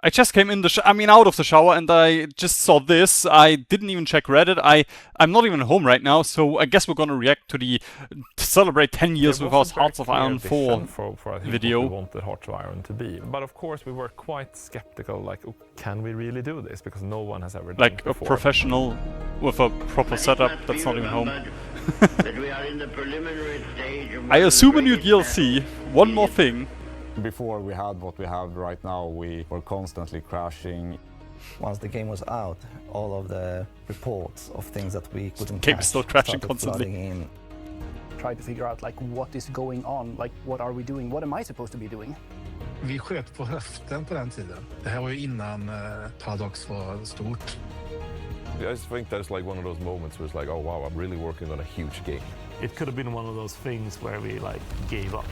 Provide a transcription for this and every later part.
I just came in out of the shower, and I just saw this. I didn't even check Reddit. I'm not even home right now, so I guess we're gonna react to celebrate 10 years with our Hearts of Iron 4 for I think video. what we wanted Hearts of Iron to be. But of course we were quite skeptical, like, oh, can we really do this? Because no one has ever done it before. Like a professional with a proper setup that's not even home. I assume a new DLC. One more thing. Before we had what we have right now, we were constantly crashing. Once the game was out, all of the reports of things that we couldn't Game catch still crashing started constantly. flooding in. Try to figure out like what is going on, like what are we doing, what am I supposed to be doing? Vi sköt på höften på den tiden. Det här var ju innan Paradox var stort. I just think that's like one of those moments where it's like, oh wow, I'm really working on a huge game. It could have been one of those things where we like gave up.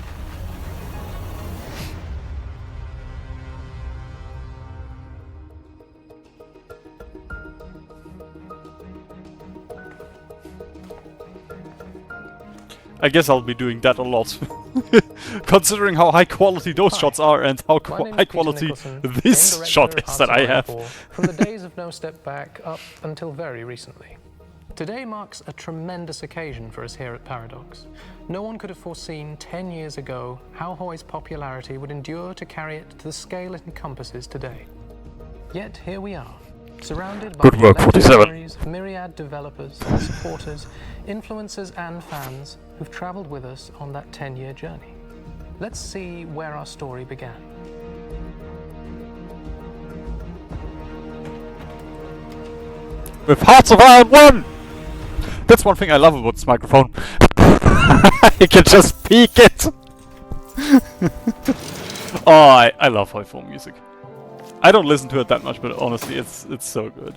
I guess I'll be doing that a lot. Considering how high quality those shots are and how high quality this shot is that I have. From the days of No Step Back up until very recently. Today marks a tremendous occasion for us here at Paradox. No one could have foreseen 10 years ago how HoI's popularity would endure to carry it to the scale it encompasses today. Yet here we are, surrounded by Good work, 47. myriad developers, supporters, influencers and fans who've traveled with us on that 10-year journey. Let's see where our story began. With Hearts of Iron 1! That's one thing I love about this microphone. I can just peek it! Oh, I love HoI4 music. I don't listen to it that much, but honestly, it's so good.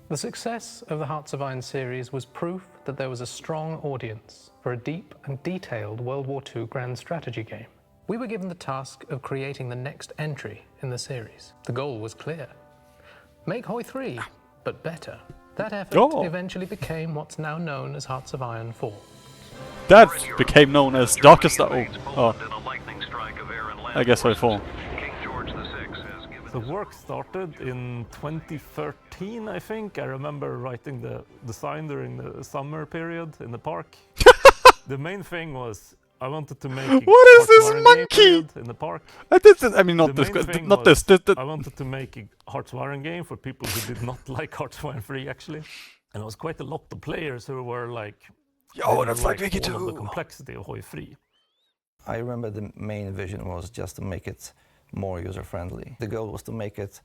The success of the Hearts of Iron series was proof that there was a strong audience for a deep and detailed World War II grand strategy game. We were given the task of creating the next entry in the series. The goal was clear. Make HoI3, but better. That effort eventually became what's now known as Hearts of Iron 4. That became known as Darkest... I guess HoI4. The work started in 2013, I think. I remember writing the design during the summer period in the park. The main thing was I wanted to make what is this monkey in the park. I mean, not this. Not this. I wanted to make a Hearts of Iron game for people who did not like Hearts of Iron 3, actually. And it was quite a lot of players who were like, "Yo, that's like Vijo too." The complexity of HoI3. I remember the main vision was just to make it more user-friendly. The goal was to make it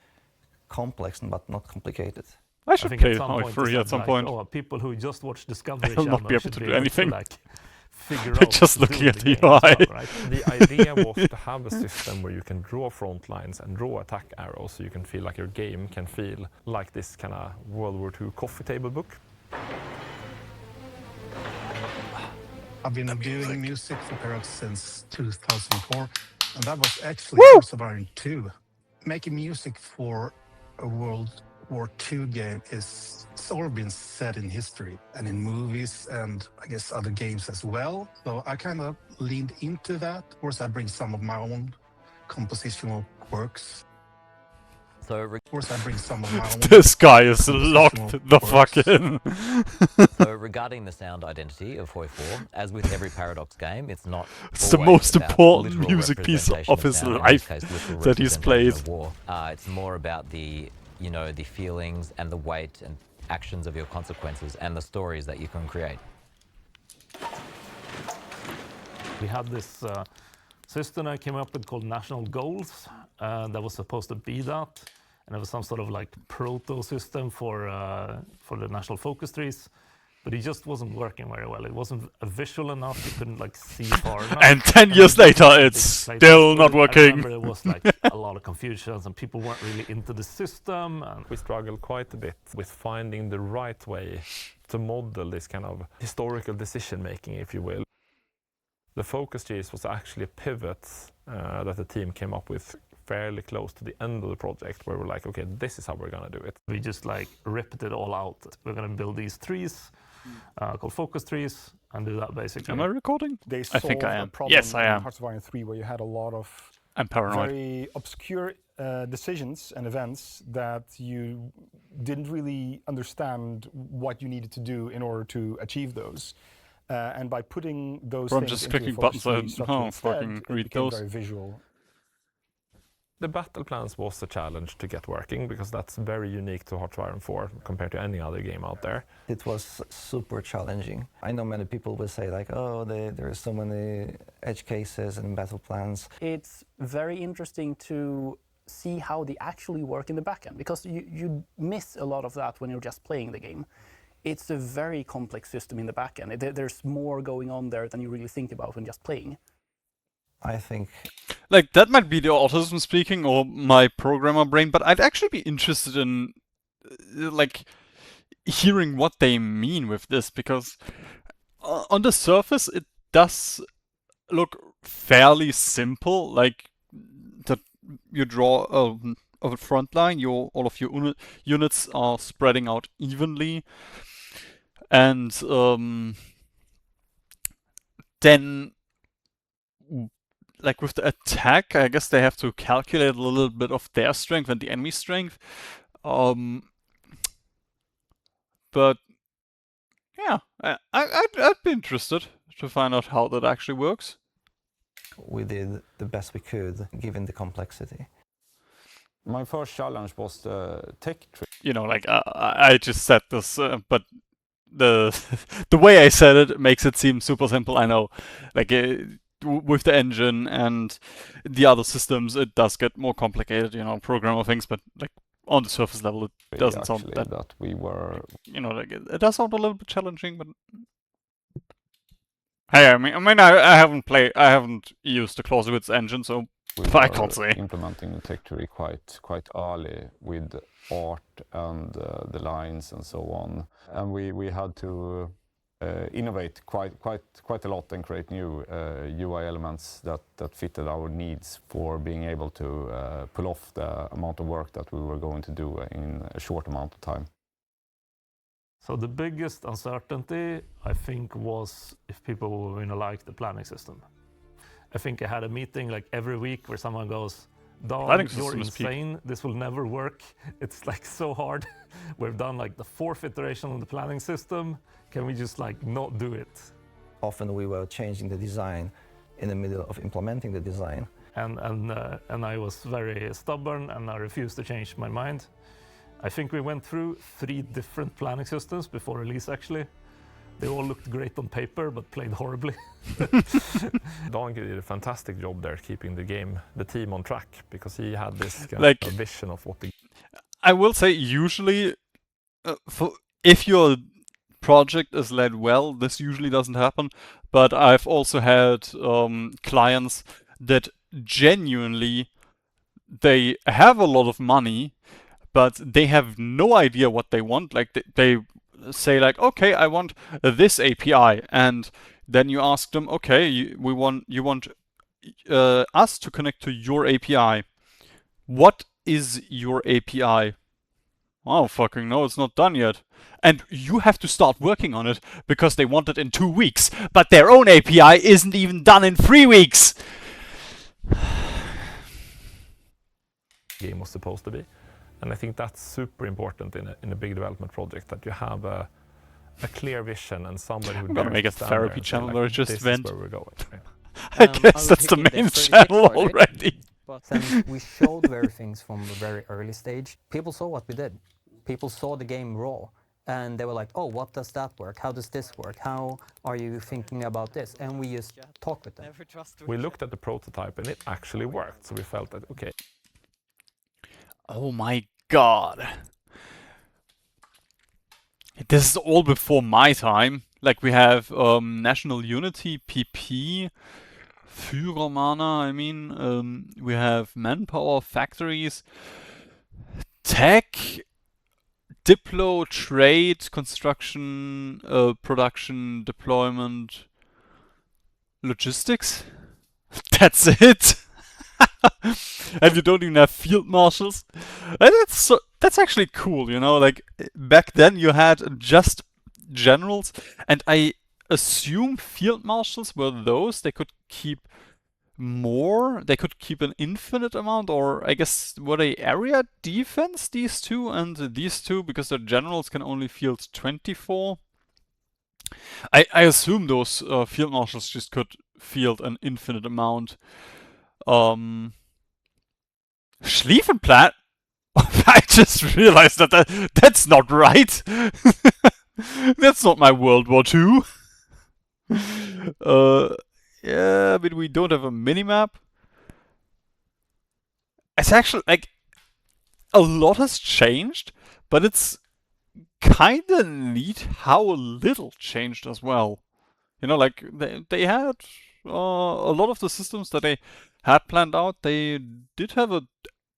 complex but not complicated. I should play HoI3 at some point. Oh, people who just watch Discovery I'll Channel not be able to do anything. Figure out just looking at the UI. Well, right? The idea was to have a system where you can draw front lines and draw attack arrows, so you can feel like your game can feel like this kind of World War II coffee table book. I've been doing music for Paradox since 2004, and that was actually Hearts of Iron 2. Making music for a World War II game it's all been set in history and in movies and I guess other games as well. So I kind of leaned into that. Of course, I bring some of my own compositional works. Of course, I bring some of my own. This guy is locked the fuck in. So regarding the sound identity of HoI4, as with every Paradox game, it's not. It's the most important music piece of his life that he's played. It's more about the the feelings and the weight and actions of your consequences and the stories that you can create. We had this system I came up with called National Goals that was supposed to be that. And it was some sort of like proto system for the national focus trees, but it just wasn't working very well. It wasn't visual enough. You couldn't like see far enough. And 10 years later, it's still not working. I remember there was like a lot of confusions and people weren't really into the system. And we struggled quite a bit with finding the right way to model this kind of historical decision making, if you will. The focus trees was actually a pivot that the team came up with fairly close to the end of the project where we're like, okay, this is how we're gonna do it. We just like ripped it all out. We're gonna build these trees called focus trees and do that basically. Am I recording? They I think I solved a am. problem Yes, I in am. Hearts of Iron 3 where you had a lot of I'm paranoid. very obscure decisions and events that you didn't really understand what you needed to do in order to achieve those. And by putting those Bro, I'm things just into clicking a focus buttons, tree I structure don't instead, fucking it read became those. very visual. The battle plans was a challenge to get working because that's very unique to Hearts of Iron 4 compared to any other game out there. It was super challenging. I know many people will say like, oh, there are so many edge cases and battle plans. It's very interesting to see how they actually work in the backend, because you miss a lot of that when you're just playing the game. It's a very complex system in the backend. There's more going on there than you really think about when just playing. I think Like, that might be the autism speaking or my programmer brain, but I'd actually be interested in, like, hearing what they mean with this, because on the surface it does look fairly simple. Like, that you draw a front line, all of your units are spreading out evenly, and then, like with the attack, I guess they have to calculate a little bit of their strength and the enemy strength. But yeah, I'd be interested to find out how that actually works. we did the best we could given the complexity. My first challenge was the tech tree. You know, like I just said this, but the the way I said it makes it seem super simple. I know, like with the engine and the other systems, it does get more complicated. You know, programmer things, but like on the surface level, it doesn't sound that we were. You know, like it does sound a little bit challenging, but hey, I mean, I haven't used the Clausewitz engine, so I can't say. Implementing the tech tree quite early with art and the lines and so on, and we had to innovate quite a lot and create new UI elements that fitted our needs for being able to pull off the amount of work that we were going to do in a short amount of time. So the biggest uncertainty, I think, was if people were going to like the planning system. I think I had a meeting like every week where someone goes, "Dog, you're insane. This will never work. It's like so hard. We've done like the 4th iteration of the planning system. Can we just like not do it?" Often we were changing the design in the middle of implementing the design. And I was very stubborn and I refused to change my mind. I think we went through 3 different planning systems before release actually. They all looked great on paper, but played horribly. Donkey did a fantastic job there keeping the team on track, because he had this kind Like, of vision of what the... I will say, usually, if your project is led well, this usually doesn't happen. But I've also had clients that genuinely, they have a lot of money, but they have no idea what they want. Like they say like, okay, I want this API, and then you ask them, okay, you want us to connect to your API. What is your API? Oh, fucking no, it's not done yet. And you have to start working on it because they want it in 2 weeks, but their own API isn't even done in 3 weeks. game was supposed to be. And I think that's super important in a big development project, that you have a clear vision and somebody who gotta make a therapy channel where I just this vent. is where we're going. I guess that's the main channel already. Then we showed very things from a very early stage. People saw what we did. People saw the game raw, and they were like, "Oh, what does that work? How does this work? How are you thinking about this?" And we just talked with them. We looked at the prototype and it actually worked, so we felt that, okay. Oh my god. This is all before my time. Like, we have National Unity, PP, Führermana, I mean. We have Manpower, Factories, Tech, Diplo, Trade, Construction, Production, Deployment, Logistics. That's it. And you don't even have field marshals. And that's actually cool, you know, like back then you had just generals, and I assume field marshals were those they could keep more, they could keep an infinite amount, or I guess were they area defense, these two, and these two, because the generals can only field 24. I assume those field marshals just could field an infinite amount. Schlieffenplan? I just realized that's not right. That's not my World War II. Yeah, but we don't have a minimap. It's actually, like, a lot has changed, but it's kinda neat how little changed as well. You know, like, they had a lot of the systems that they had planned out, they did have a...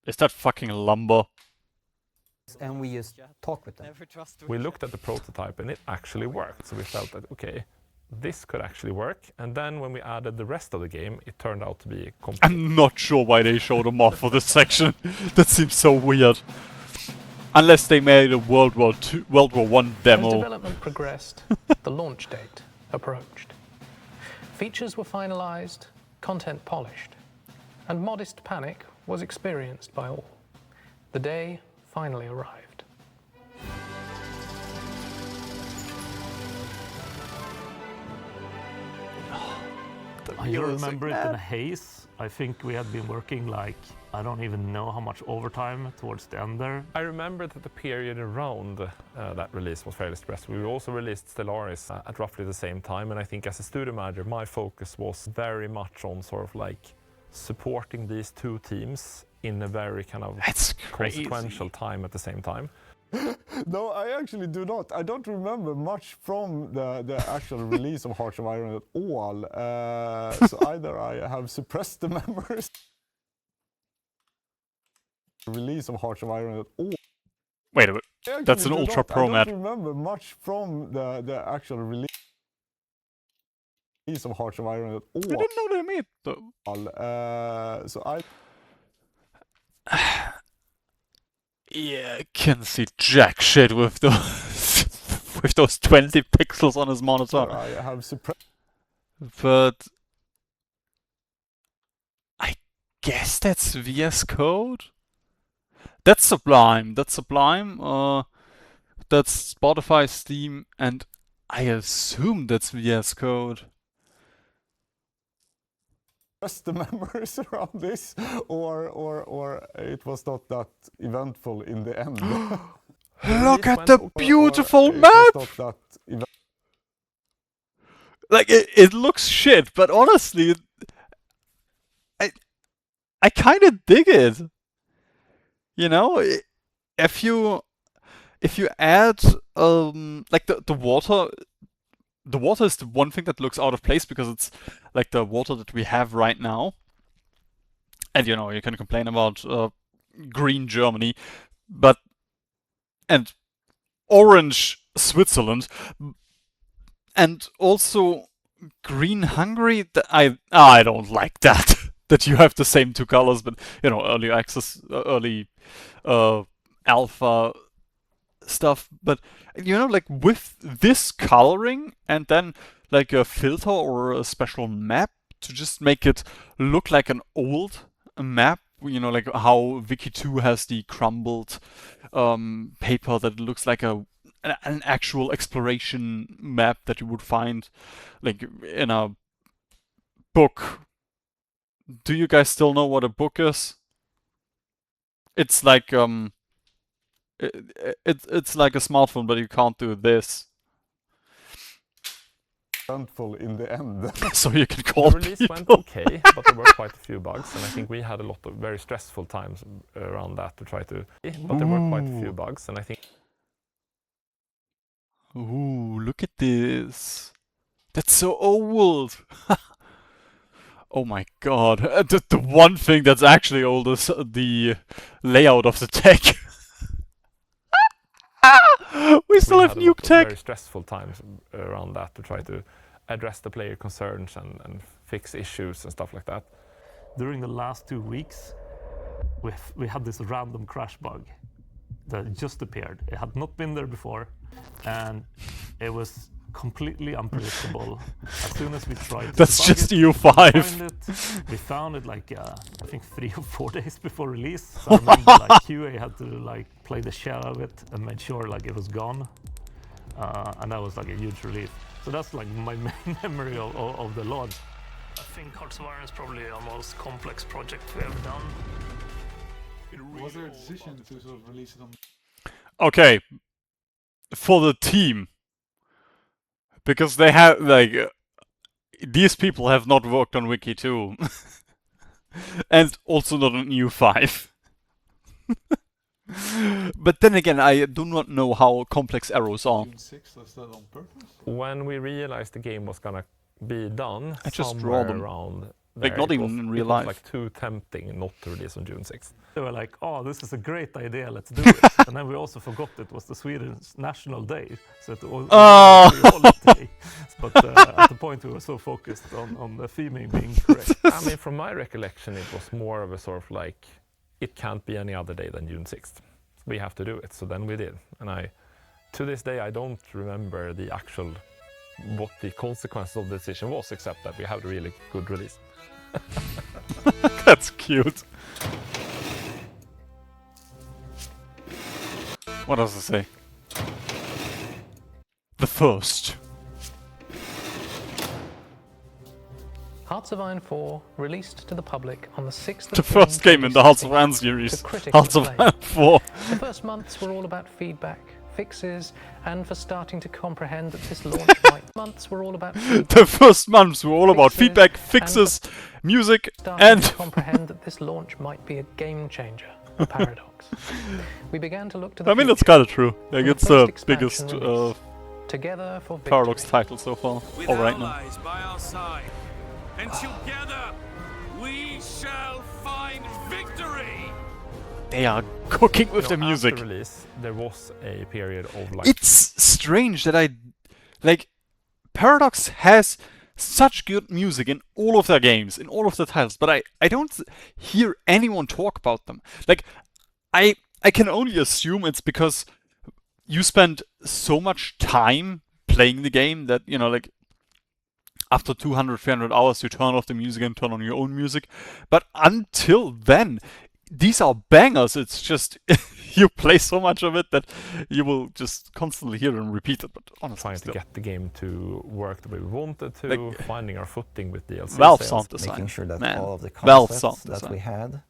Is that fucking lumber? And we just talk with them. We looked at the prototype and it actually worked, so we felt that, okay, this could actually work. And then when we added the rest of the game, it turned out to be complete. I'm not sure why they showed them off for this section. That seems so weird. Unless they made a World War I demo. As development progressed, the launch date approached. Features were finalized, content polished, and modest panic was experienced by all. The day finally arrived. I remember it in a haze. I think we had been working like, I don't even know how much overtime towards the end there. I remember that the period around that release was fairly stressful. We also released Stellaris at roughly the same time, and I think as a studio manager, my focus was very much on sort of like supporting these two teams in a very kind of consequential time at the same time. No, I actually do not. I don't remember much from the actual release of Hearts of Iron at all. So either I have suppressed the memories. Release of Hearts of Iron at all. Wait a minute. That's an Ultra Pro map. I don't remember much from the actual release of Hearts of Iron at all. I didn't know they made though. So I... Yeah, I can see jack shit with those with those 20 pixels on his monitor. I have suppressed. But I guess that's VS Code. That's Sublime. That's Sublime. That's Spotify, Steam, and I assume that's VS Code. The memories around this, or it was not that eventful in the end. Look at the beautiful map! Like, it looks shit, but honestly, I kind of dig it. You know, if you add like the water. The water is the one thing that looks out of place because it's like the water that we have right now. And you know, you can complain about green Germany, and orange Switzerland, and also green Hungary. I don't like that. That you have the same two colors, but you know, early access, early alpha stuff, but you know, like with this coloring and then like a filter or a special map to just make it look like an old map, you know, like how Wiki 2 has the crumbled paper that looks like an actual exploration map that you would find like in a book. Do you guys still know what a book is? It's like it's like a smartphone, but you can't do this. Eventful in the end. So you can call the release people. went okay, but there were quite a few bugs, and I think we had a lot of very stressful times around that to try to. But there were quite a few bugs, and I think. Ooh, look at this. That's so old. Oh my god. The one thing that's actually old is the layout of the tech. We still have nuke tech. Very stressful times around that to try to address the player concerns and fix issues and stuff like that. during the last 2 weeks, we had this random crash bug that just appeared. It had not been there before, and it was completely unpredictable. As soon as we tried to That's debug just it, EU5. we found it like I think 3 or 4 days before release. So I remember like QA had to like play the shit out of it and made sure like it was gone, and that was like a huge relief. So that's like my main memory of the launch. I think Hearts of Iron is probably our most complex project we have done. Was there a decision to sort of release it on? Okay, for the team, because they have like these people have not worked on Wiki 2, and also not on EU5. But then again, I do not know how complex arrows are. June 6th, was that on purpose? When we realized the game was gonna be done, I just somewhere draw them. around Like, there, not it even was, in real it was life. like too tempting not to release on June 6th. They were like, oh, this is a great idea, let's do it. And then we also forgot it was the Sweden's national day, so it was a holiday. But at the point we were so focused on the theming being correct. I mean, from my recollection, it was more of a sort of like, it can't be any other day than June 6th. We have to do it. So then we did. And to this day, I don't remember what the consequences of the decision was, except that we had a really good release. That's cute. What does it say? The first. Hearts of Iron 4 released to the public on the 6th of The June first game in the Hearts of Iron 2016 series. to critical Hearts of acclaim. Iron 4. The first months were all about feedback, fixes, and for starting to comprehend that this launch might... Months were all about feedback, The first months were all about fixes, feedback, and fixes, music, starting and... to comprehend that this launch might be a game changer, a paradox. We began to look to the I mean, that's future. kind of true. Like, And the it's the first biggest expansion release, Together for Paradox victory. title so far. With All right now. allies by our side, and together we shall find victory. They are cooking with the music. After release, there was a period of like... It's strange that Paradox has such good music in all of their games, in all of their titles, but I don't hear anyone talk about them. Like, I can only assume it's because you spend so much time playing the game that, you know, like, after 200, 300 hours, you turn off the music and turn on your own music. But until then, these are bangers. It's just, you play so much of it that you will just constantly hear and repeat it. But honestly, trying to get the game to work the way we wanted to, like, finding our footing with DLC Valve sales. sound design. Making sure that Man. all of the Valve concepts sound that we had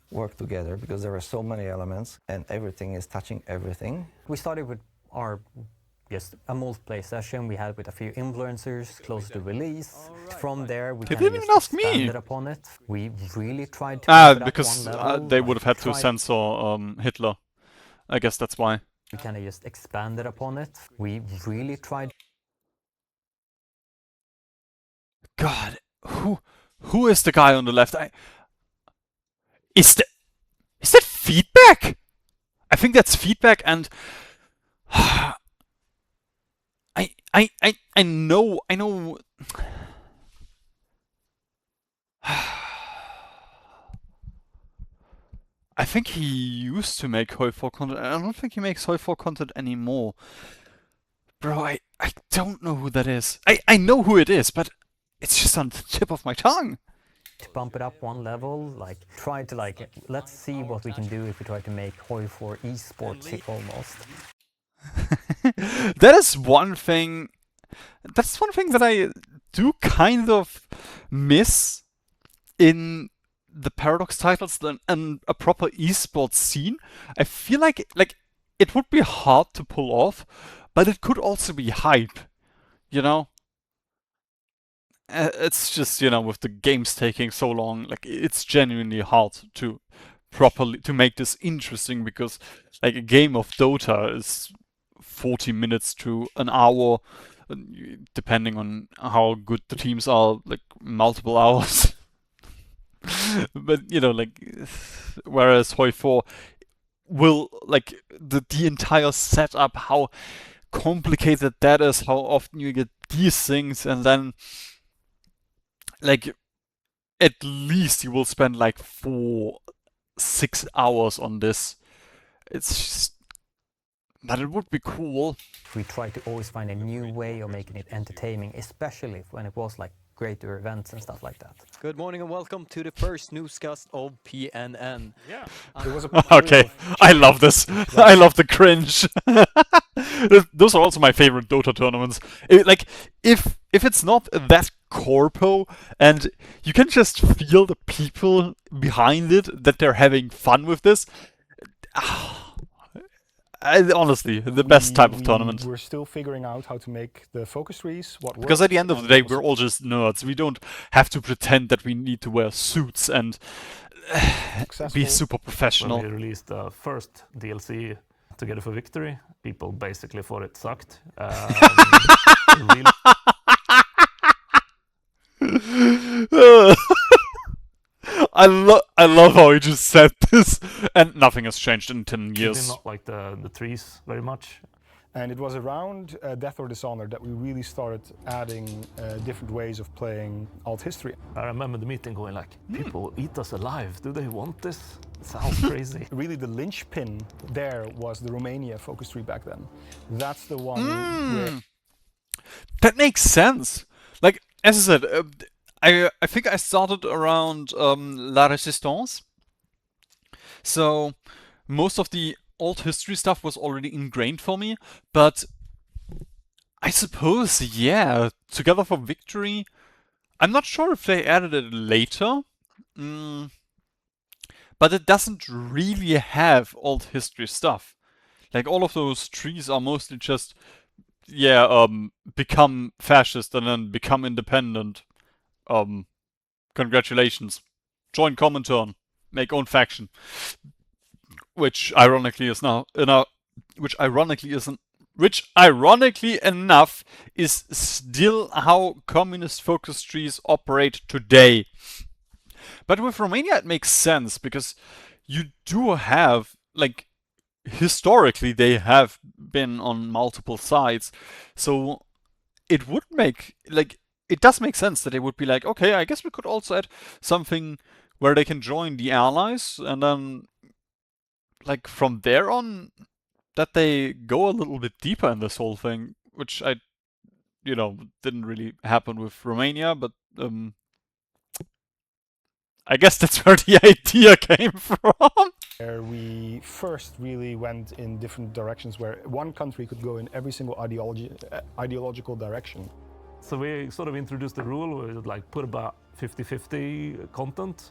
work together, because there are so many elements and everything is touching everything. We started with our just a multiplayer session we had with a few influencers close to release. From there, we They kind of didn't just even ask me. expanded upon it. We really tried to keep it up because one level. they would have had to Tried- censor Hitler. I guess that's why. We kind of just expanded upon it. We really tried. God, who is the guy on the left? Is that feedback? I think that's feedback, and I know. I think he used to make HoI4 content. I don't think he makes HoI4 content anymore. Bro, I don't know who that is. I know who it is, but it's just on the tip of my tongue. To bump it up one level, like try to like, let's see what we can do if we try to make HoI4 esports almost. That is one thing. That's one thing that I do kind of miss in the Paradox titles and a proper esports scene. I feel like it would be hard to pull off, but it could also be hype, you know? It's just, you know, with the games taking so long, like, it's genuinely hard to make this interesting, because like a game of Dota is 40 minutes to an hour, depending on how good the teams are, like multiple hours. But, you know, like, whereas HoI4 will, like, the entire setup, how complicated that is, how often you get these things, and then, like, at least you will spend like 4-6 hours on this. It's just, but it would be cool. We try to always find a new way of making it entertaining, especially when it was like greater events and stuff like that. Good morning and welcome to the first newscast of PNN. Yeah. Okay, I love this. I love the cringe. Those are also my favorite Dota tournaments. Like, if it's not that corpo and you can just feel the people behind it, that they're having fun with this. Honestly, the best type of tournament. We're still figuring out how to make the focus trees, what Because at the end of works, the day, and we're all just nerds. We don't have to pretend that we need to wear suits and be super professional. When we released the first DLC, Together for Victory, people basically thought it sucked. I love how he just said this, and nothing has changed in 10 years. We did not like the trees very much. And it was around Death or Dishonor that we really started adding different ways of playing alt history. I remember the meeting going like, people eat us alive, do they want this? It sounds crazy. Really the linchpin there was the Romania focus tree back then. That's the one where... That makes sense. Like, as I said, I think I started around La Resistance. So most of the old history stuff was already ingrained for me, but I suppose, yeah, Together for Victory, I'm not sure if they added it later, but it doesn't really have old history stuff. Like, all of those trees are mostly just, yeah, become fascist and then become independent. Congratulations. Join Comintern. Make own faction. Which ironically enough is still how communist focus trees operate today. But with Romania it makes sense because you do have, like, historically they have been on multiple sides. So it would make, like, it does make sense that they would be like, okay, I guess we could also add something where they can join the allies, and then, like, from there on, that they go a little bit deeper in this whole thing, which didn't really happen with Romania, but I guess that's where the idea came from. Where we first really went in different directions, where one country could go in every single ideological direction. So we sort of introduced the rule where we would like put about 50-50 content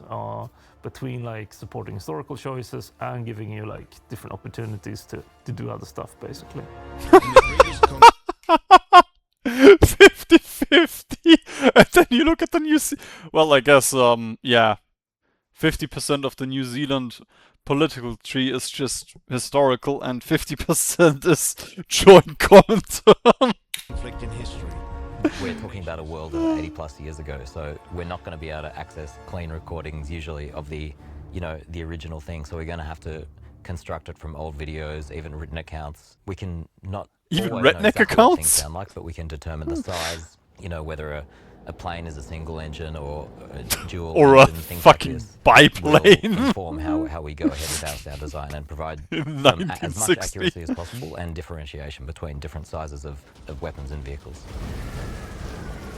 between like supporting historical choices and giving you like different opportunities to do other stuff, basically. 50-50, and then you look at the well, I guess, yeah, 50% of the New Zealand political tree is just historical, and 50% is joint Comintern. Conflict in history. We're talking about a world of 80 plus years ago, so we're not going to be able to access clean recordings usually of the original thing. So we're going to have to construct it from old videos, even written accounts. We can not even always know redneck exactly accounts what things sound like, but we can determine the size. Whether a plane is a single engine or a dual or engine, a things fucking like this biplane. will inform how we go ahead with our sound design and provide as much accuracy as possible and differentiation between different sizes of weapons and vehicles.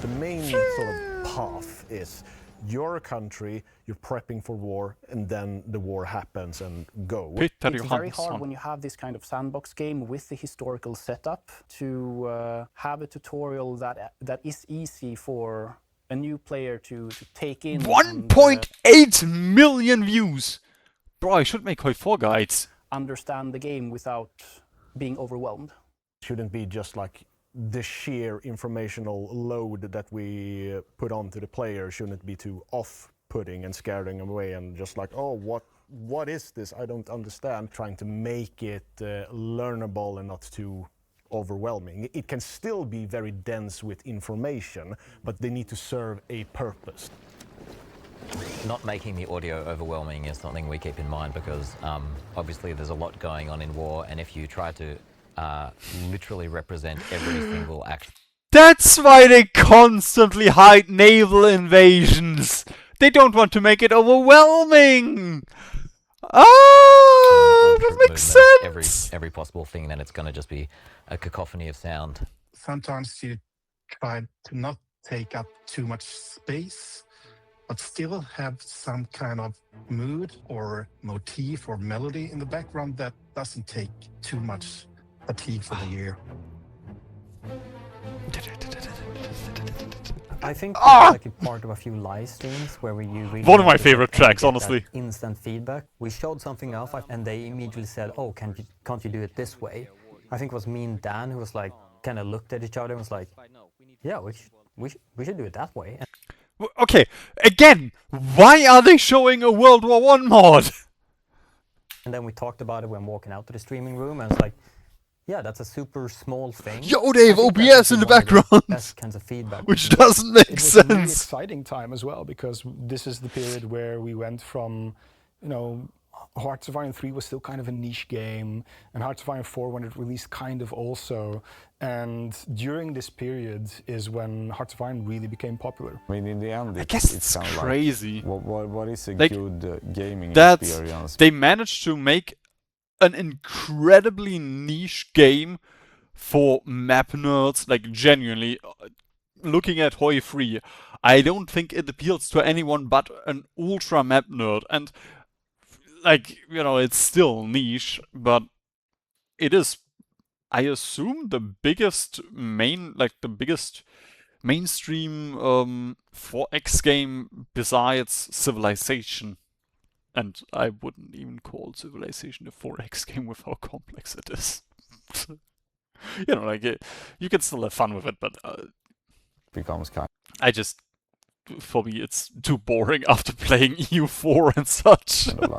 The main sort of path is you're a country, you're prepping for war, and then the war happens and go. It's very hard when you have this kind of sandbox game with the historical setup to have a tutorial that is easy for a new player to take in. 1.8 million views! Bro, I should make HoI4 guides. Understand the game without being overwhelmed. Shouldn't be just like the sheer informational load that we put onto the player shouldn't be too off-putting and scaring them away and just like, oh, what is this? I don't understand. Trying to make it learnable and not too overwhelming. It can still be very dense with information, but they need to serve a purpose. Not making the audio overwhelming is something we keep in mind because obviously there's a lot going on in war, and if you try to literally represent every single action. That's why they constantly hide naval invasions. They don't want to make it overwhelming. Ah, that makes sense. Every possible thing, then it's going to just be a cacophony of sound. Sometimes you try to not take up too much space, but still have some kind of mood or motif or melody in the background that doesn't take too much fatigue for the ear. I think it's like a part of a few live streams where you really one of my have to favorite get tracks, that honestly. Instant feedback. We showed something off and they immediately said, "Oh, can't you do it this way?" I think it was me and Dan who was like, kind of looked at each other and was like, "Yeah, we should do it that way." Okay, again, why are they showing a World War I mod? And then we talked about it when walking out to the streaming room, and it's like, yeah, that's a super small thing. Yo, they have OBS in the background, best kinds of feedback, which doesn't make sense. It was a really exciting time as well, because this is the period where we went from, you know, Hearts of Iron 3 was still kind of a niche game, and Hearts of Iron 4 when it released kind of also. And during this period is when Hearts of Iron really became popular. I mean, in the end, I guess it's kind of crazy. Like, what is a like, good gaming that's, experience? They managed to make an incredibly niche game for map nerds, like genuinely. Looking at HoI4, I don't think it appeals to anyone but an ultra map nerd, and like, you know, it's still niche, but it is, I assume, the biggest mainstream 4X game besides Civilization. And I wouldn't even call Civilization a 4X game with how complex it is. You know, like, you can still have fun with it, but becomes kind. For me, it's too boring after playing EU4 and such. Kind of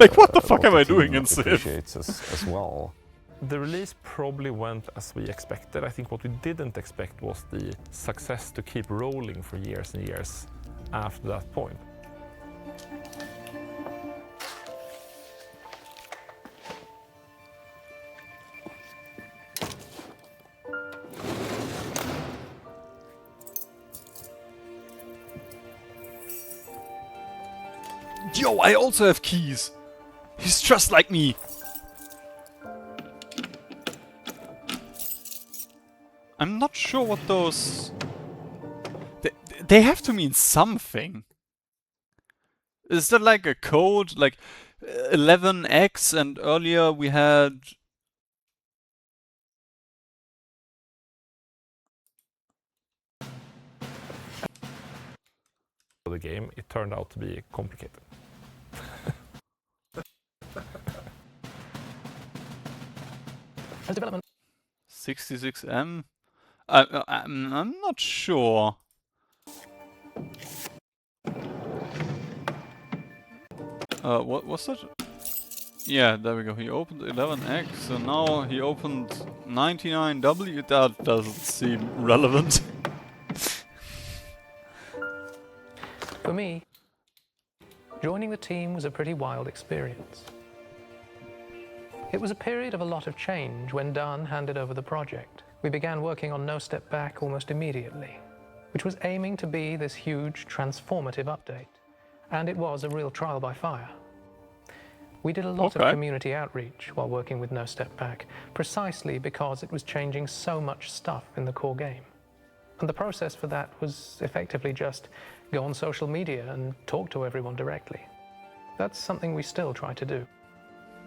like what the fuck am I doing in Civ? As well. The release probably went as we expected. I think what we didn't expect was the success to keep rolling for years and years after that point. Yo, I also have keys. He's just like me. I'm not sure what those... They have to mean something. Is that like a code? Like 11x, and earlier we had... The game, it turned out to be complicated. 66M? I'm not sure. What was that? Yeah, there we go. He opened 11X, and now he opened 99W. That doesn't seem relevant. For me, joining the team was a pretty wild experience. It was a period of a lot of change when Dan handed over the project. We began working on No Step Back almost immediately, which was aiming to be this huge transformative update. And it was a real trial by fire. We did a lot of community outreach while working with No Step Back, precisely because it was changing so much stuff in the core game. And the process for that was effectively just go on social media and talk to everyone directly. That's something we still try to do.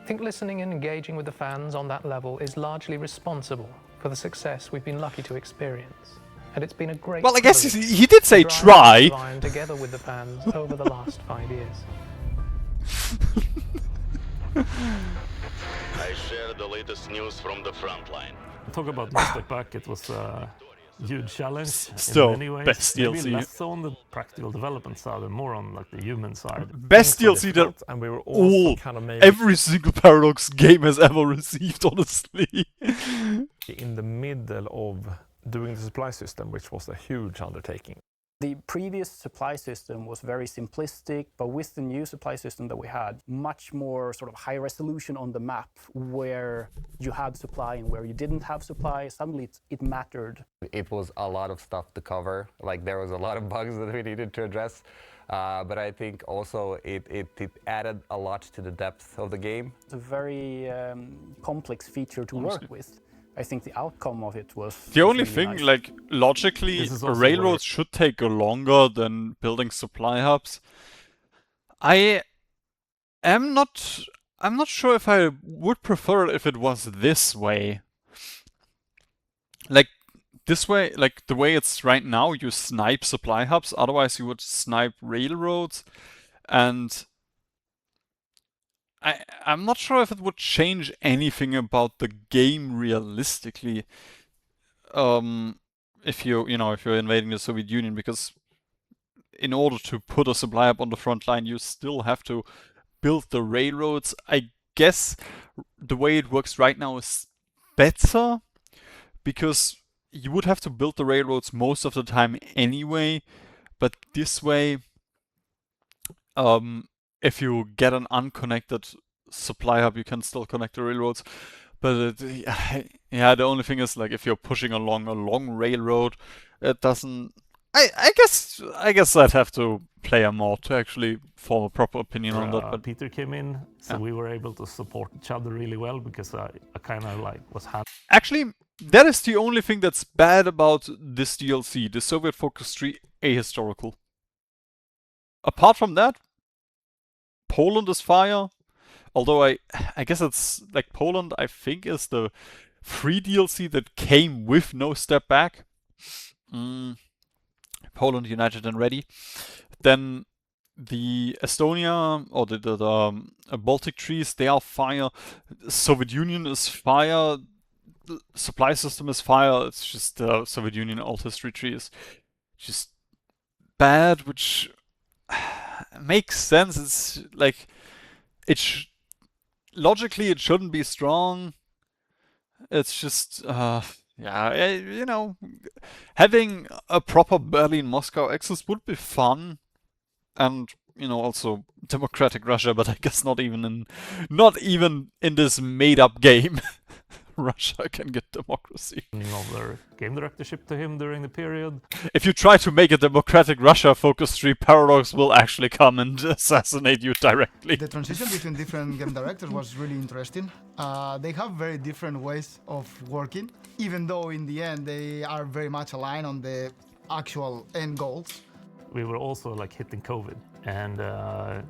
I think listening and engaging with the fans on that level is largely responsible for the success we've been lucky to experience. And it's been a great... Well, I guess he did say try. ...together with the fans over the last 5 years. I share the latest news from the front line. Talk about No Step Back, it was a huge challenge Still, in many ways. best DLC. Maybe less on the practical development side and more on like the human side. Best DLC that and we were also kind of maybe every single Paradox game has ever received, honestly. in the middle of doing the supply system, which was a huge undertaking. The previous supply system was very simplistic, but with the new supply system that we had, much more sort of high resolution on the map where you had supply and where you didn't have supply. Suddenly it mattered. It was a lot of stuff to cover. Like there was a lot of bugs that we needed to address. But I think also it added a lot to the depth of the game. It's a very complex feature to work with. I think the outcome of it was the only really thing, nice. like logically, railroads should take longer than building supply hubs. I'm not sure if I would prefer it if it was this way. Like this way, like the way it's right now, you snipe supply hubs. Otherwise, you would snipe railroads, and I'm not sure if it would change anything about the game realistically. If you're invading the Soviet Union, because in order to put a supply hub on the front line, you still have to build the railroads. I guess the way it works right now is better, because you would have to build the railroads most of the time anyway, but this way, if you get an unconnected supply hub, you can still connect the railroads. But yeah, the only thing is, like, if you're pushing along a long railroad, it doesn't. I guess I'd have to play a mod to actually form a proper opinion on that. But Peter came in, so we were able to support each other really well, because I kind of like was actually, that is the only thing that's bad about this DLC, the Soviet Focus 3 ahistorical. Apart from that, Poland is fire. Although I guess it's like Poland, I think, is the free DLC that came with no step back. Poland, United and Ready. Then the Estonia or the Baltic trees, they are fire. Soviet Union is fire. The supply system is fire. It's just the Soviet Union alt history tree is just bad, which makes sense. It's like logically it shouldn't be strong. It's just yeah, having a proper Berlin-Moscow axis would be fun, and also democratic Russia. But I guess not even in this made-up game, Russia can get democracy. Of their game directorship to him during the period. If you try to make a democratic Russia Focus 3, Paradox will actually come and assassinate you directly. The transition between different game directors was really interesting. They have very different ways of working, even though in the end they are very much aligned on the actual end goals. We were also like hitting COVID, and the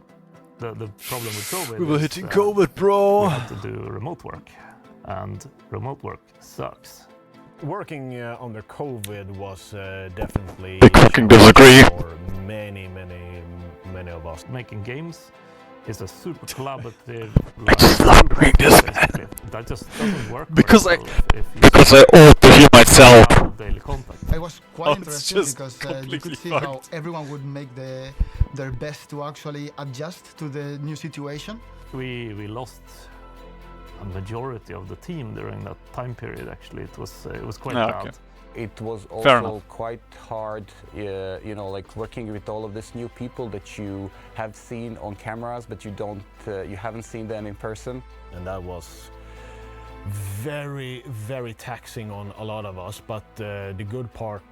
problem with COVID we were hitting COVID, bro. We had to do remote work, and remote work sucks. Working under COVID was definitely I fucking disagree. For many of us. Making games is a super collaborative. I just love doing this, man. That just doesn't work because I ought to hear myself. Daily contact. It was quite interesting just because you could see fucked. how everyone would make their best to actually adjust to the new situation. We lost a majority of the team during that time period. Actually, it was quite bad. It was also quite hard, like working with all of these new people that you have seen on cameras, but you haven't seen them in person. And that was very, very taxing on a lot of us. But the good part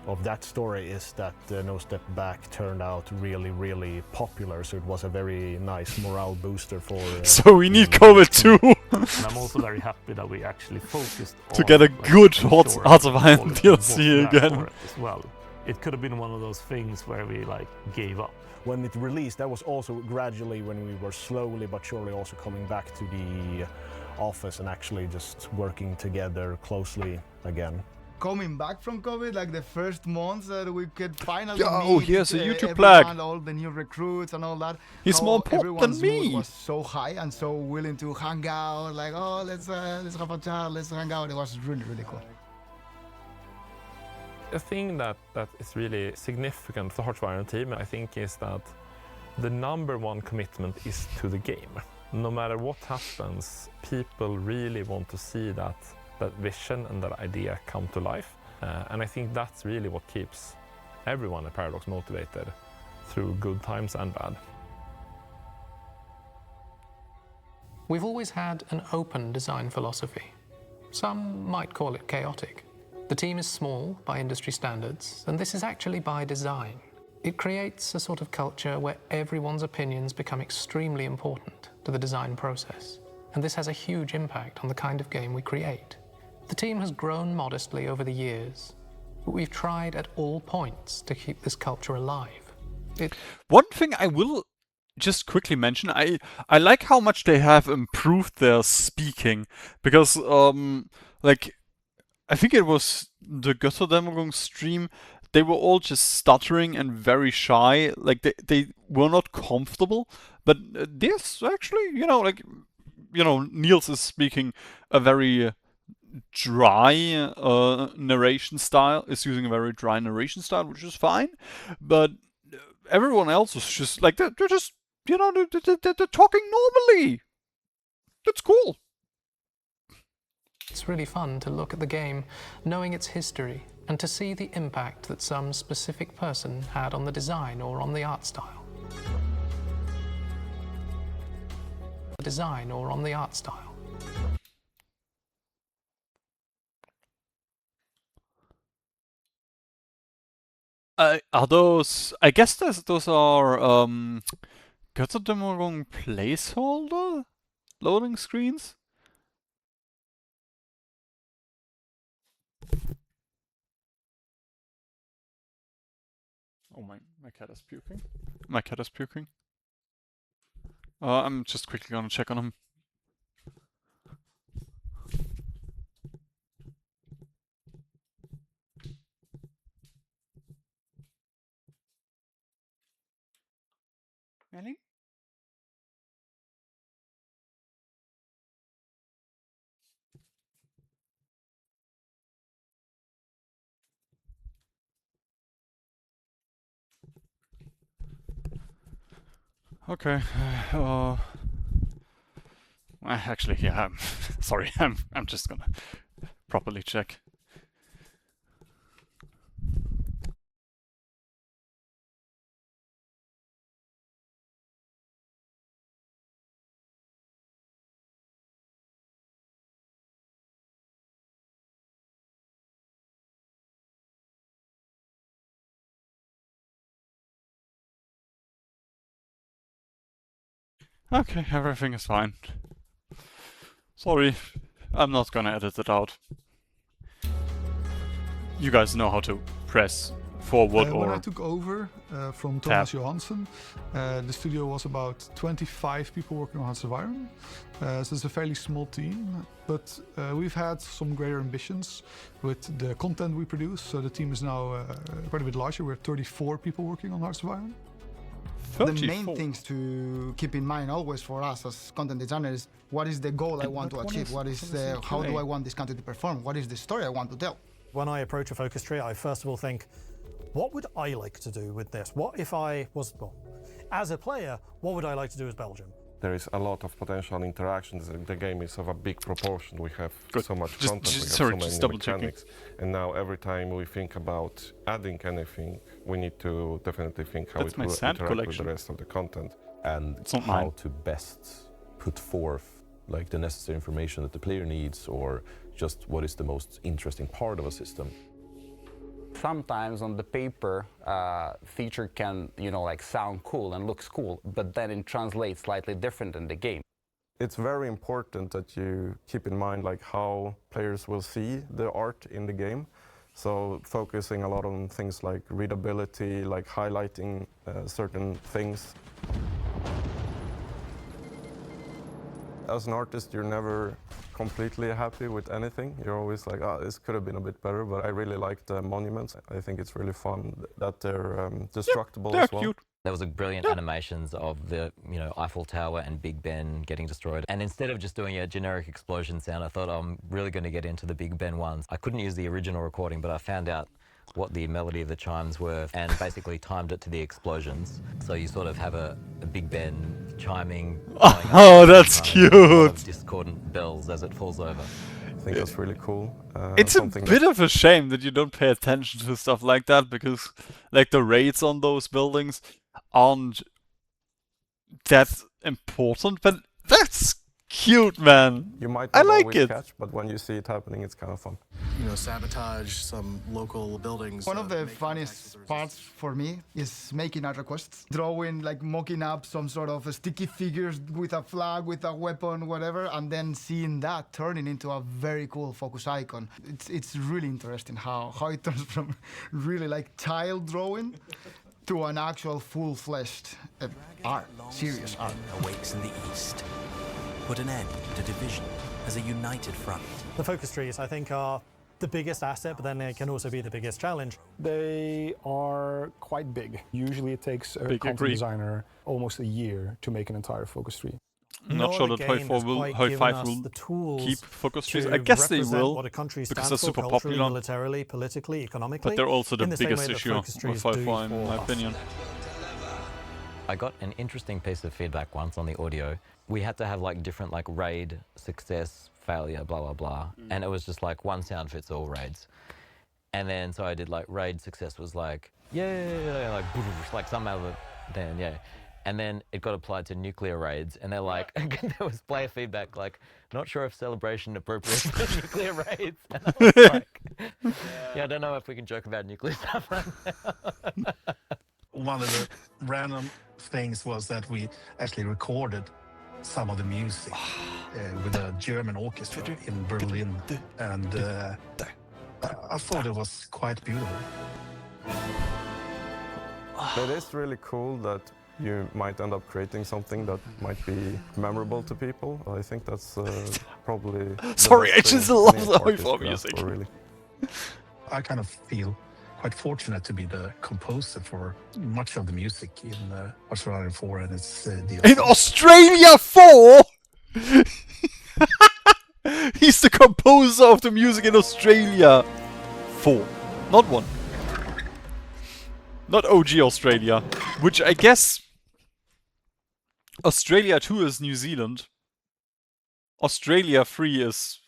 of that story is that No Step Back turned out really, really popular. So it was a very nice morale booster for. So we need COVID too. And I'm also very happy that we actually focused to get a good Hearts of Iron DLC again. As well, it could have been one of those things where we like gave up. When it released, that was also gradually when we were slowly but surely also coming back to the office and actually just working together closely again. Coming back from COVID, like the first months that we could finally meet here's a YouTube everyone, flag. all the new recruits and all that. He's more important than everyone's me. mood was so high and so willing to hang out. Like, oh, let's have a chat, let's hang out. It was really, really cool. A thing that is really significant for the Hearts of Iron team, I think, is that the #1 commitment is to the game. No matter what happens, people really want to see that vision and that idea come to life. And I think that's really what keeps everyone at Paradox motivated through good times and bad. We've always had an open design philosophy. Some might call it chaotic. The team is small by industry standards, and this is actually by design. It creates a sort of culture where everyone's opinions become extremely important to the design process, and this has a huge impact on the kind of game we create. The team has grown modestly over the years, but we've tried at all points to keep this culture alive. One thing I will just quickly mention, I like how much they have improved their speaking, because like I think it was the Götterdämmerung stream, they were all just stuttering and very shy, like they were not comfortable, but this actually, Niels is speaking a very dry narration style, is using a very dry narration style, which is fine, but everyone else is just like, they're just, they're talking normally. That's cool. It's really fun to look at the game, knowing its history, and to see the impact that some specific person had on the design or on the art style. Design or on the art style. Are those? I guess those are Götterdämmerung placeholder loading screens. Oh, my cat is puking. My cat is puking. I'm just quickly gonna check on him. Ellie? Okay. Actually, yeah. Sorry. I'm just gonna properly check. Okay, everything is fine. Sorry, I'm not gonna edit it out. You guys know how to press forward or when I took over from Thomas Johansson, the studio was about 25 people working on Hearts of Iron. So it's a fairly small team, but we've had some greater ambitions with the content we produce. So the team is now quite a bit larger. We're 34 people working on Hearts of Iron. 34. The main things to keep in mind always for us as content designers is what is the goal I want to achieve? What is how do I want this content to perform? What is the story I want to tell? When I approach a focus tree, I first of all think, what would I like to do with this? What if I was, well, as a player, what would I like to do as Belgium? There is a lot of potential interactions. The game is of a big proportion. We have so much content, we have so many mechanics. And now every time we think about adding anything, we need to definitely think how it will interact with the rest of the content. And how to best put forth like the necessary information that the player needs, or just what is the most interesting part of a system. Sometimes on the paper, feature can, sound cool and looks cool, but then it translates slightly different in the game. It's very important that you keep in mind how players will see the art in the game. So focusing a lot on things like readability, like highlighting certain things. As an artist, you're never completely happy with anything. You're always like, this could have been a bit better, but I really like the monuments. I think it's really fun that they're destructible as well. Cute. There was brilliant animations of the, Eiffel Tower and Big Ben getting destroyed. And instead of just doing a generic explosion sound, I thought I'm really going to get into the Big Ben ones. I couldn't use the original recording, but I found out what the melody of the chimes were and basically timed it to the explosions. So you sort of have a Big Ben chiming. Oh, that's cute. A lot of discordant bells as it falls over. think that's really cool. It's a bit of a shame that you don't pay attention to stuff like that, because like the raids on those buildings aren't that important, but that's cute, man. You might I not like always it. catch, but when you see it happening, it's kind of fun. You know, sabotage some local buildings. One of the funniest parts for me is making a request, drawing, like mocking up some sort of sticky figures with a flag, with a weapon, whatever, and then seeing that turning into a very cool focus icon. It's really interesting how it turns from really like child drawing to an actual full-fleshed art, serious art. Awakes in the east. Put an end to division as a united front. The focus trees, I think, are the biggest asset, but then they can also be the biggest challenge. They are quite big. Usually it takes a content designer almost a year to make an entire focus tree. I'm not sure that HoI4 will keep focus trees. I guess they will, because they're super popular. Militarily, politically, economically. But they're also the biggest issue with HoI4 in my opinion. I got an interesting piece of feedback once on the audio. We had to have like different like raid, success, failure, blah, blah, blah. And it was just like one sound fits all raids. And then so I did like raid success was like, yeah, like some other, then yeah. And then it got applied to nuclear raids, and they're like, there was player feedback like, not sure if celebration appropriate for nuclear raids. And I was like, yeah, I don't know if we can joke about nuclear stuff right now. One of the random things was that we actually recorded some of the music with a German orchestra in Berlin, and I thought it was quite beautiful. It is really cool that you might end up creating something that might be memorable to people. I think that's probably... Sorry, I just love the HoI4 music. Really. I kind of feel quite fortunate to be the composer for much of the music in HoI4, and it's in Australia 4. He's the composer of the music in Australia 4, not 1. Not OG Australia, which I guess Australia 2 is New Zealand. Australia 3 is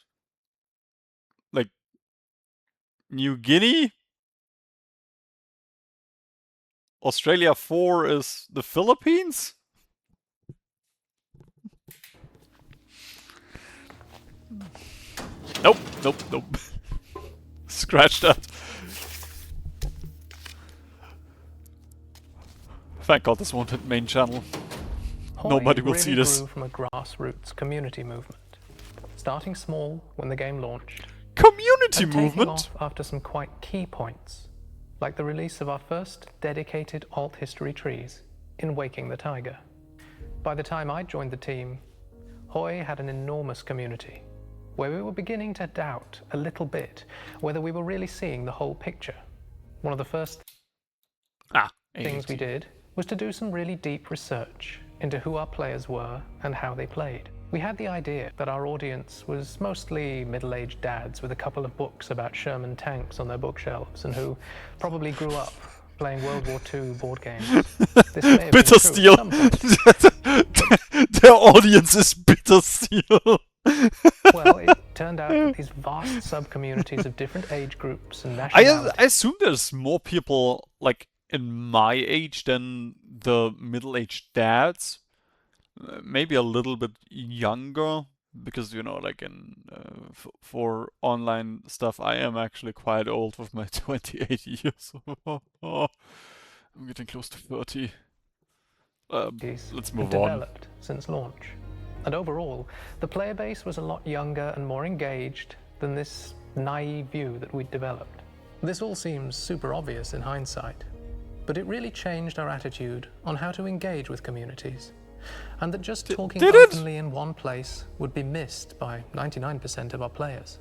like New Guinea. Australia 4 is the Philippines? Nope. Scratch that. Thank God this won't hit main channel. Nobody will see this. Grew from a grassroots community movement, starting small when the game launched. Community and movement? Off after some quite key points, like the release of our first dedicated alt history trees in Waking the Tiger. By the time I joined the team, HoI had an enormous community, where we were beginning to doubt a little bit whether we were really seeing the whole picture. One of the first things we did was to do some really deep research into who our players were and how they played. We had the idea that our audience was mostly middle-aged dads with a couple of books about Sherman tanks on their bookshelves and who probably grew up playing World War II board games. This may have Bitter Steel. Their audience is Bitter Steel. Well, it turned out that these vast sub-communities of different age groups and nationalities... I assume there's more people like in my age than the middle-aged dads. Maybe a little bit younger, because, you know, like in for online stuff, I am actually quite old with my 28 years. I'm getting close to 30. Let's move on. Developed since launch. And overall, the player base was a lot younger and more engaged than this naive view that we'd developed. This all seems super obvious in hindsight, but it really changed our attitude on how to engage with communities. And that just talking openly in one place would be missed by 99% of our players.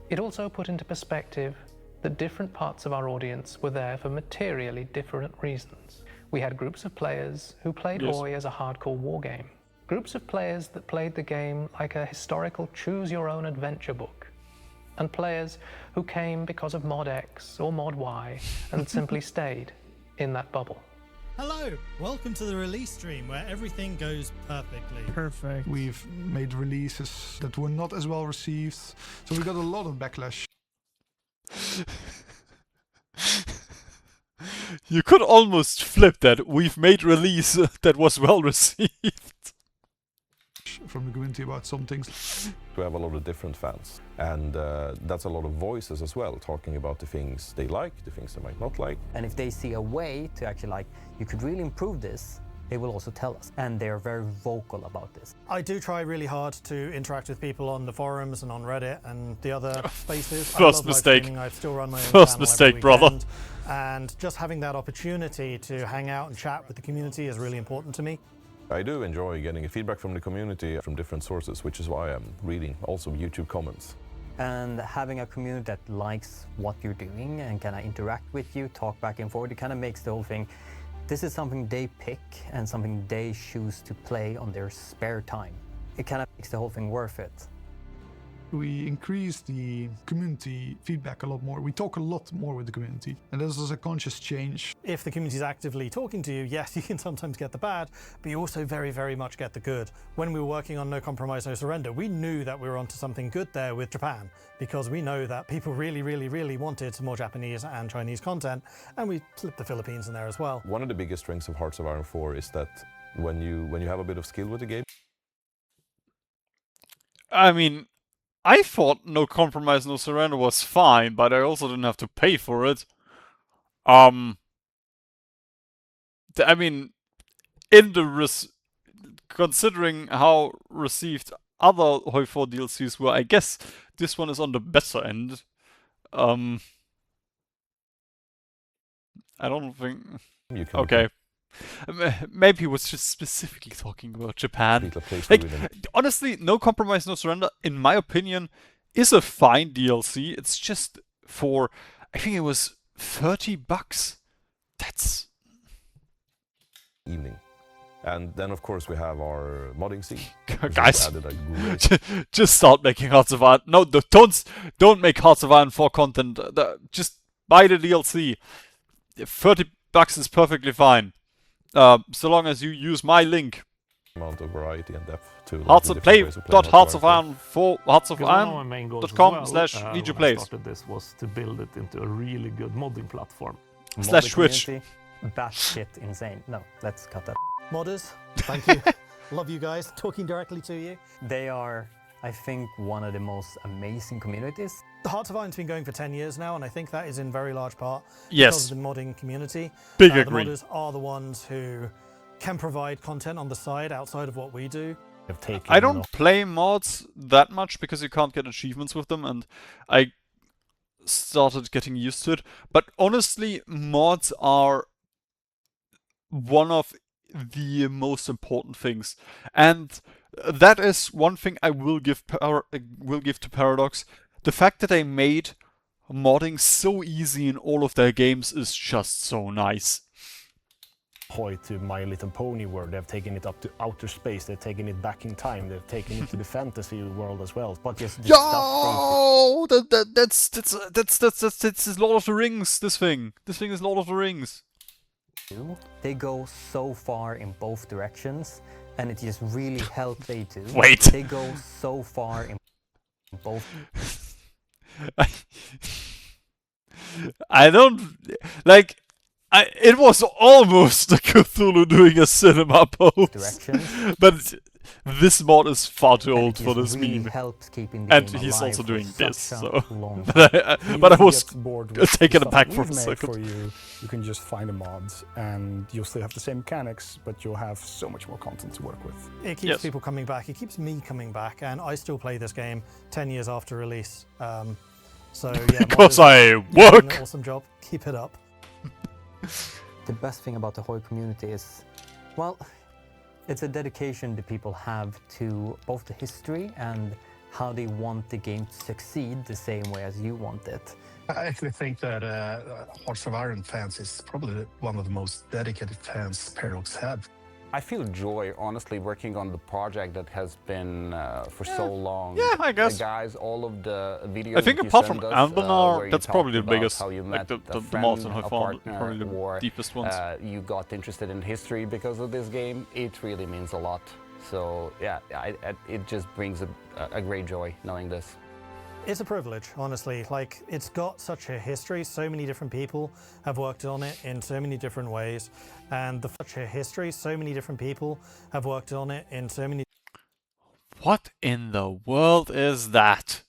It also put into perspective that different parts of our audience were there for materially different reasons. We had groups of players who played HoI as a hardcore war game. Groups of players that played the game like a historical choose-your-own-adventure book. And players who came because of Mod X or Mod Y and simply stayed in that bubble. Hello, welcome to the release stream where everything goes perfectly. Perfect. We've made releases that were not as well received, so we got a lot of backlash. You could almost flip that. We've made release that was well received. From the community about some things. We have a lot of different fans, and that's a lot of voices as well, talking about the things they like, the things they might not like. And if they see a way to actually like, you could really improve this, they will also tell us. And they're very vocal about this. I do try really hard to interact with people on the forums and on Reddit and the other spaces. First mistake. I've still run my own First channel mistake, every brother. weekend. And just having that opportunity to hang out and chat with the community is really important to me. I do enjoy getting feedback from the community from different sources, which is why I'm reading also YouTube comments. And having a community that likes what you're doing and kind of interact with you, talk back and forth, it kind of makes the whole thing, this is something they pick and something they choose to play on their spare time. It kind of makes the whole thing worth it. We increase the community feedback a lot more. We talk a lot more with the community, and this is a conscious change. If the community is actively talking to you, yes, you can sometimes get the bad, but you also very, very much get the good. When we were working on No Compromise, No Surrender, we knew that we were onto something good there with Japan, because we know that people really, really, really wanted some more Japanese and Chinese content, and we slipped the Philippines in there as well. One of the biggest strengths of Hearts of Iron 4 is that when you have a bit of skill with the game. I mean, I thought No Compromise, No Surrender was fine, but I also didn't have to pay for it. I mean, considering how received other HoI4 DLCs were, I guess this one is on the better end. I don't think... Okay. Maybe he was just specifically talking about Japan. Like, honestly, No Compromise, No Surrender, in my opinion, is a fine DLC. It's just for, I think it was $30. That's... Evening. And then, of course, we have our modding scene. Guys, just start making Hearts of Iron. No, don't make Hearts of Iron 4 content. Just buy the DLC. $30 is perfectly fine. So long as you use my link. Amount of variety and depth to play.heartsofiron4heartsofiron.com/Vijo plays. Started this was to build it into a really good modding platform. /Twitch. Batshit insane. No, let's cut that. Modders, thank you. Love you guys. Talking directly to you. They are, I think, one of the most amazing communities. The Hearts of Iron's been going for 10 years now, and I think that is in very large part yes. because of the modding community. Big agree. The modders are the ones who can provide content on the side outside of what we do. I don't play mods that much because you can't get achievements with them, and I started getting used to it. But honestly, mods are one of the most important things, and that is one thing I will give to Paradox. The fact that they made modding so easy in all of their games is just so nice. HoI to My Little Pony world, they've taken it up to outer space, they've taken it back in time, they've taken it to the fantasy world as well. But just Yo, that's Lord of the Rings. This thing is Lord of the Rings. They go so far in both directions, and it just really helps they do. Wait. They go so far in both. I don't like. It was almost a Cthulhu doing a cinema pose, but this mod is far too old for this really meme, and he's also doing this. So, but I was taken aback for a For second. you can just find the mods, and you'll still have the same mechanics, but you'll have so much more content to work with. It keeps people coming back. It keeps me coming back, and I still play this game 10 years after release. So yeah, because I work. An awesome job. Keep it up. The best thing about the HoI community is, well, it's a dedication that people have to both the history and how they want the game to succeed the same way as you want it. I actually think that Hearts of Iron fans is probably one of the most dedicated fans Paradox have. I feel joy, honestly, working on the project that has been for so long. Yeah, I guess. Guys, all of the videos I think that you apart from send us, Aldenar, that's probably the about biggest, how you like met the friend, most in a HoI4, partner, probably the or deepest ones. you got interested in history because of this game. It really means a lot. So yeah, it just brings a great joy knowing this. It's a privilege, honestly. Like, it's got such a history. So many different people have worked on it in so many different ways. And such a history, so many different people have worked on it in so many... What in the world is that?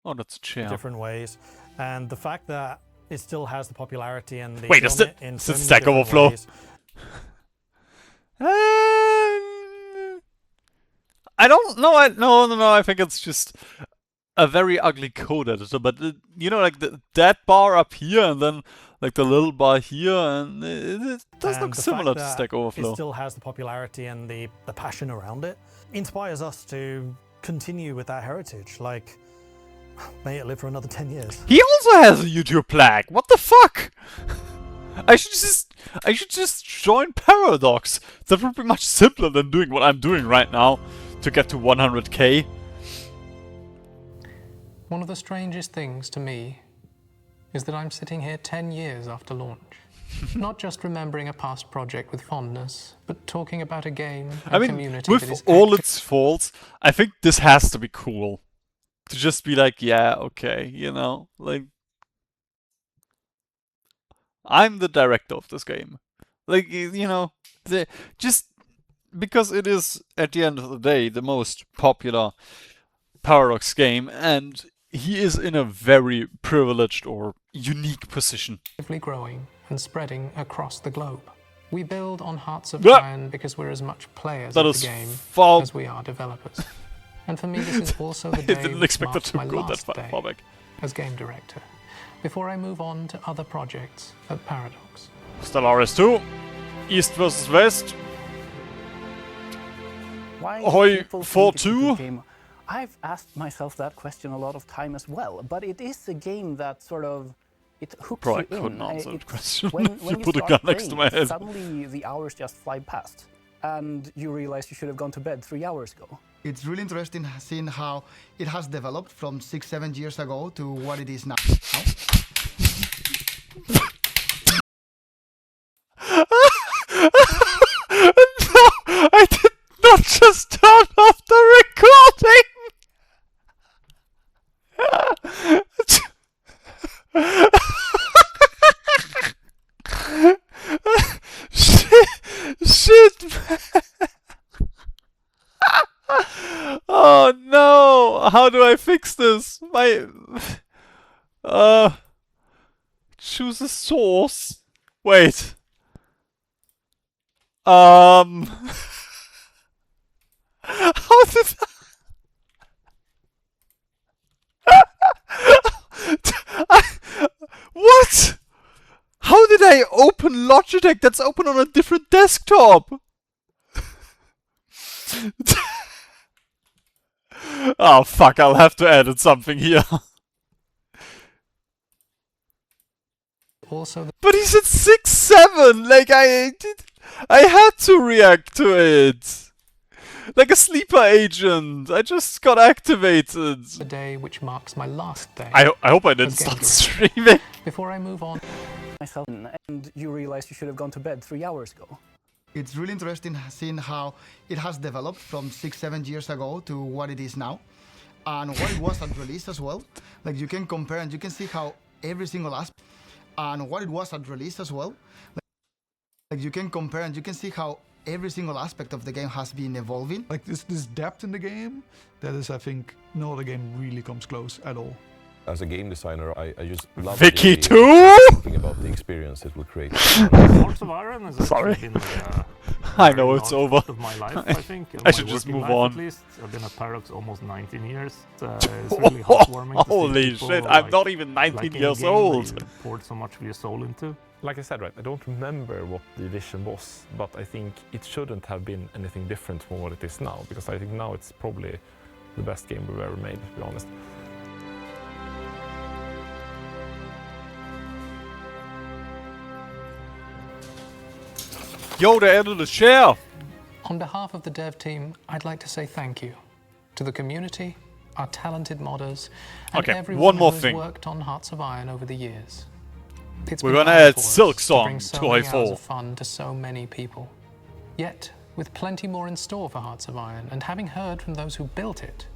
Oh, that's a chair. different ways. And the fact that it still has the popularity and the... Wait, is it Stack Overflow? I don't know. No. I think it's just a very ugly code editor. But you know, like that bar up here, and then like the little bar here, and it does look similar to Stack Overflow. It still has the popularity and the passion around it. Inspires us to continue with that heritage. Like, may it live for another 10 years. He also has a YouTube flag. What the fuck? I should just join Paradox. That would be much simpler than doing what I'm doing right now to get to 100k. One of the strangest things to me is that I'm sitting here 10 years after launch. Not just remembering a past project with fondness, but talking about a game and community that is... with all its faults, I think this has to be cool. To just be like, yeah, okay, you know, like... I'm the director of this game. Like, you know, just because it is, at the end of the day, the most popular Paradox game, and he is in a very privileged or unique position. Growing and spreading across the globe. We build on Hearts of Iron because we're as much players of the game as we are developers. And for me, this is also the day which marks my last day as game director, before I move on to other projects at Paradox. Stellaris 2, East vs West, HoI4 2. I've asked myself that question a lot of time as well, but it is a game that sort of, it hooks you in. Couldn't answer the question. When you you put a start gun next to my playing, head. suddenly the hours just fly past, and you realize you should have gone to bed 3 hours ago. It's really interesting seeing how it has developed from 6-7 years ago to what it is now. No, I did not just turn off the recording! Shit, man. Oh no! How do I fix this? Choose a source. Wait. How did what? How did I open Logitech that's open on a different desktop? Oh fuck, I'll have to edit something here. But he's at 6-7! Like, I had to react to it! Like a sleeper agent! I just got activated! The day which marks my last day. I hope I didn't start streaming! Before I move on... myself, and you realize you should have gone to bed 3 hours ago. It's really interesting seeing how it has developed from 6-7 years ago to what it is now, and what it was at release as well. Like, you can compare and you can see how every single aspect, and what it was at release as well. Like, you can compare and you can see how every single aspect of the game has been evolving. Like, this depth in the game that is, I think, no other game really comes close at all. As a game designer, I just love Vicky the 2? thinking about the experience it will create. Hearts of Iron has Sorry. been a I know it's over. part of my life, I think. I should just working move life, on. At least. I've been at Paradox almost 19 years. It's really heartwarming to see Holy people, shit, like, I'm not even 19 like in a years game that old. you poured so much of your soul into. Like I said, right, I don't remember what the vision was, but I think it shouldn't have been anything different from what it is now, because I think now it's probably the best game we've ever made, to be honest. Yo, they added a share! On behalf of the dev team, I'd like to say thank you to the community, our talented modders, and Okay, everyone one more who has thing. worked on Hearts of Iron over the years. It's We're been gonna hard add for us Silk to Song bring so to many hours HoI4. of fun to so many people. Yet, with plenty more in store for Hearts of Iron, and having heard from those who built it,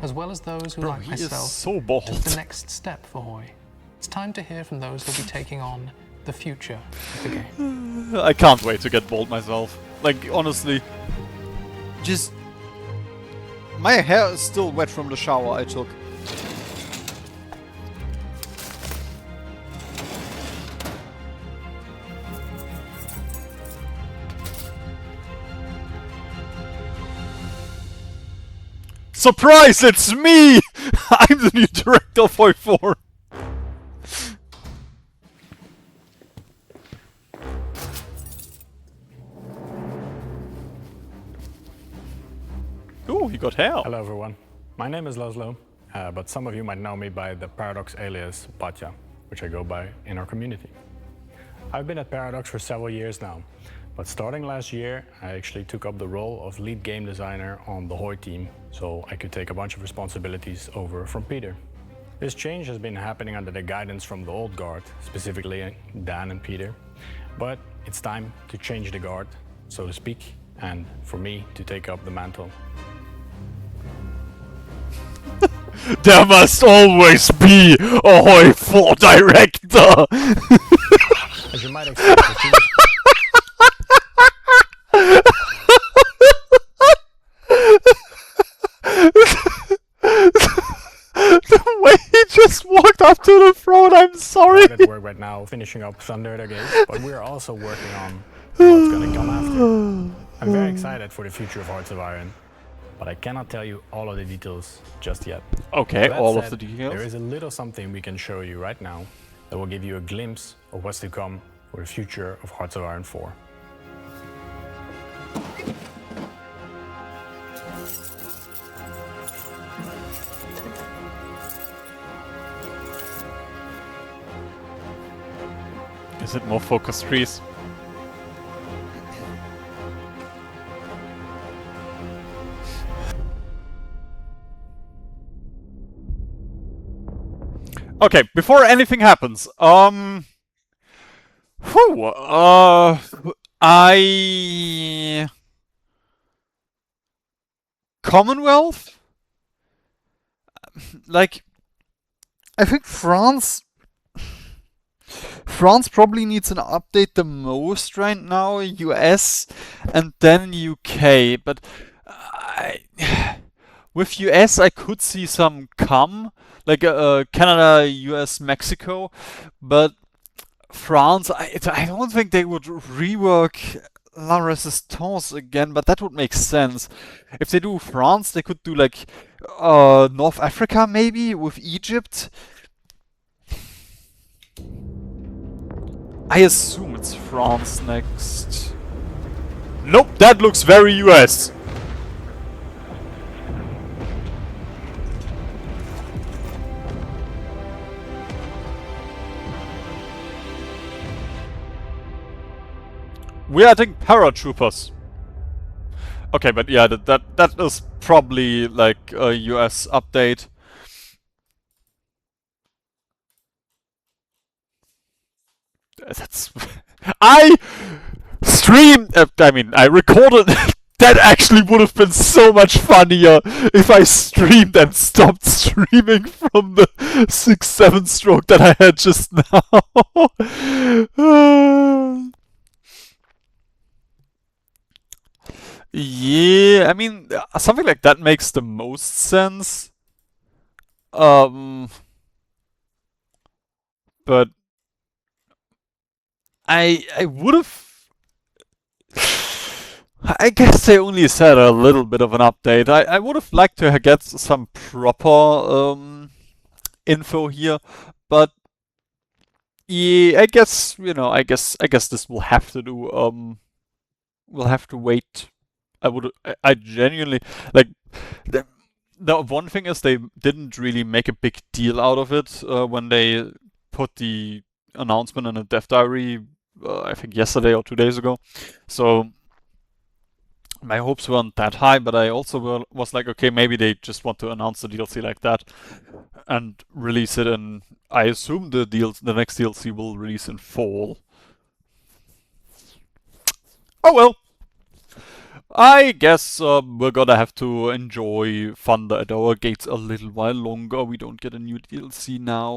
as well as those who, Bro, like he is myself, so bold. took the next step for HoI, it's time to hear from those who'll be taking on the future of the game. I can't wait to get bold myself. Like, honestly. Just... My hair is still wet from the shower I took. Surprise, it's me! I'm the new director of HoI4. Ooh, he got hair. Hello everyone, my name is Laszlo, but some of you might know me by the Paradox alias Batya, which I go by in our community. I've been at Paradox for several years now, but starting last year I actually took up the role of lead game designer on the HoI team, so I could take a bunch of responsibilities over from Peter. This change has been happening under the guidance from the old guard, specifically Dan and Peter, but it's time to change the guard, so to speak, and for me to take up the mantle. There must always be a HoI4 director! As you might expect, the team The way he just walked up to the throne, I'm sorry! hard at work right now, finishing up Thunder the Gate, but we're also working on what's gonna come after. I'm very excited for the future of Hearts of Iron, but I cannot tell you all of the details just yet. Okay, That all of said, the details. There is a little something we can show you right now that will give you a glimpse of what's to come for the future of Hearts of Iron 4. Is it more focus trees? Okay, before anything happens, Commonwealth? Like, I think France probably needs an update the most right now, US, and then UK, but with US I could see some come, like Canada, US, Mexico, but France, I don't think they would rework La Resistance again, but that would make sense. If they do France, they could do like North Africa maybe, with Egypt. I assume it's France next. Nope, that looks very US. We're adding paratroopers. Okay, but yeah, that is probably like a US update. That's I streamed. I recorded. That actually would have been so much funnier if I streamed and stopped streaming from the 6-7 stroke that I had just now. Yeah, I mean, something like that makes the most sense. But I would have. I guess they only said a little bit of an update. I would have liked to get some proper info here, but yeah, I guess I guess this will have to do. We'll have to wait. I genuinely like the one thing is they didn't really make a big deal out of it when they put the announcement in a dev diary I think yesterday or 2 days ago. So my hopes weren't that high, but I also was like, okay, maybe they just want to announce the DLC like that and release it. And I assume the next DLC will release in fall. Oh well. I guess we're gonna have to enjoy Thunder at our gates a little while longer. We don't get a new DLC now.